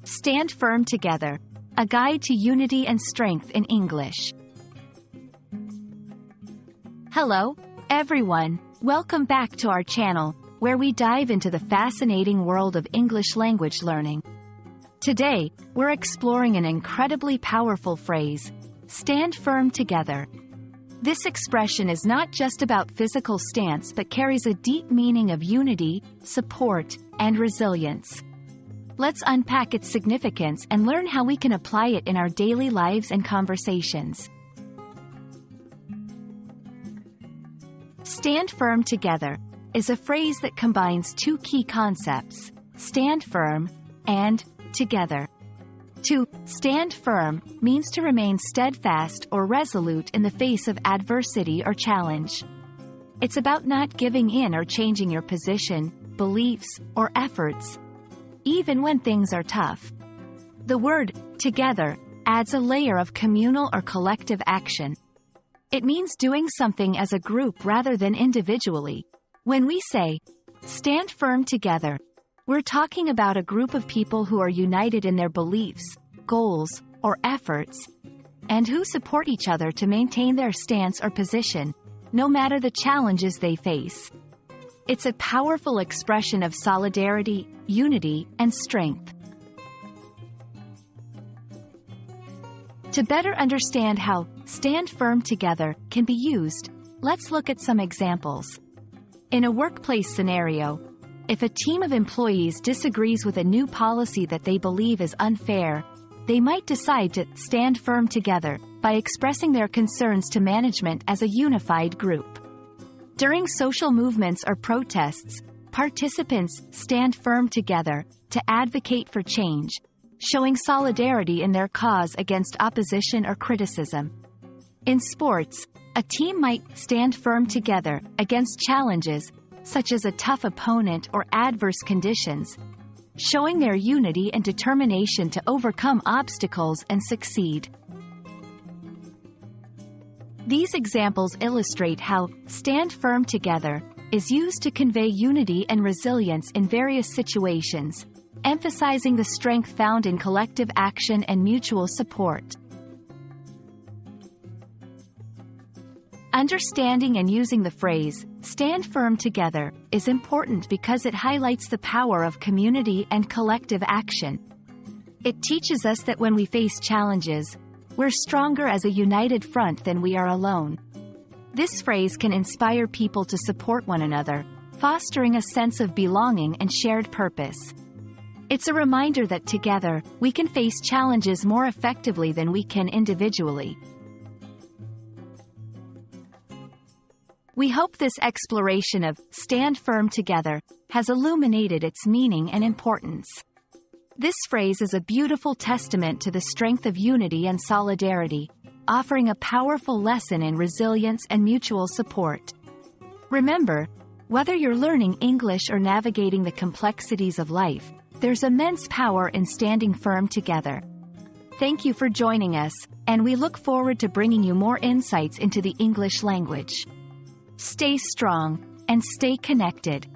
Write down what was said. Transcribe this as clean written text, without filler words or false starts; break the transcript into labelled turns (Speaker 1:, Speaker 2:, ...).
Speaker 1: Stand firm together. A guide to unity and strength in English. Hello, everyone. Welcome back to our channel, where we dive into the fascinating world of English language learning. Today, we're exploring an incredibly powerful phrase, stand firm together. This expression is not just about physical stance but carries a deep meaning of unity, support, and resilience. Let's unpack its significance and learn how we can apply it in our daily lives and conversations. Stand firm together is a phrase that combines two key concepts, stand firm and together. To stand firm means to remain steadfast or resolute in the face of adversity or challenge. It's about not giving in or changing your position, beliefs, or efforts, even when things are tough. The word together adds a layer of communal or collective action. It means doing something as a group rather than individually. When we say, stand firm together, we're talking about a group of people who are united in their beliefs, goals, or efforts, and who support each other to maintain their stance or position, no matter the challenges they face. It's a powerful expression of solidarity, unity, and strength. To better understand how stand firm together can be used, let's look at some examples. In a workplace scenario, if a team of employees disagrees with a new policy that they believe is unfair, they might decide to stand firm together by expressing their concerns to management as a unified group. During social movements or protests, participants stand firm together to advocate for change, showing solidarity in their cause against opposition or criticism. In sports, a team might stand firm together against challenges, such as a tough opponent or adverse conditions, showing their unity and determination to overcome obstacles and succeed. These examples illustrate how stand firm together is used to convey unity and resilience in various situations, emphasizing the strength found in collective action and mutual support. Understanding and using the phrase, stand firm together, is important because it highlights the power of community and collective action. It teaches us that when we face challenges, we're stronger as a united front than we are alone. This phrase can inspire people to support one another, fostering a sense of belonging and shared purpose. It's a reminder that together, we can face challenges more effectively than we can individually. We hope this exploration of stand firm together has illuminated its meaning and importance. This phrase is a beautiful testament to the strength of unity and solidarity, offering a powerful lesson in resilience and mutual support. Remember, whether you're learning English or navigating the complexities of life, there's immense power in standing firm together. Thank you for joining us, and we look forward to bringing you more insights into the English language. Stay strong and stay connected.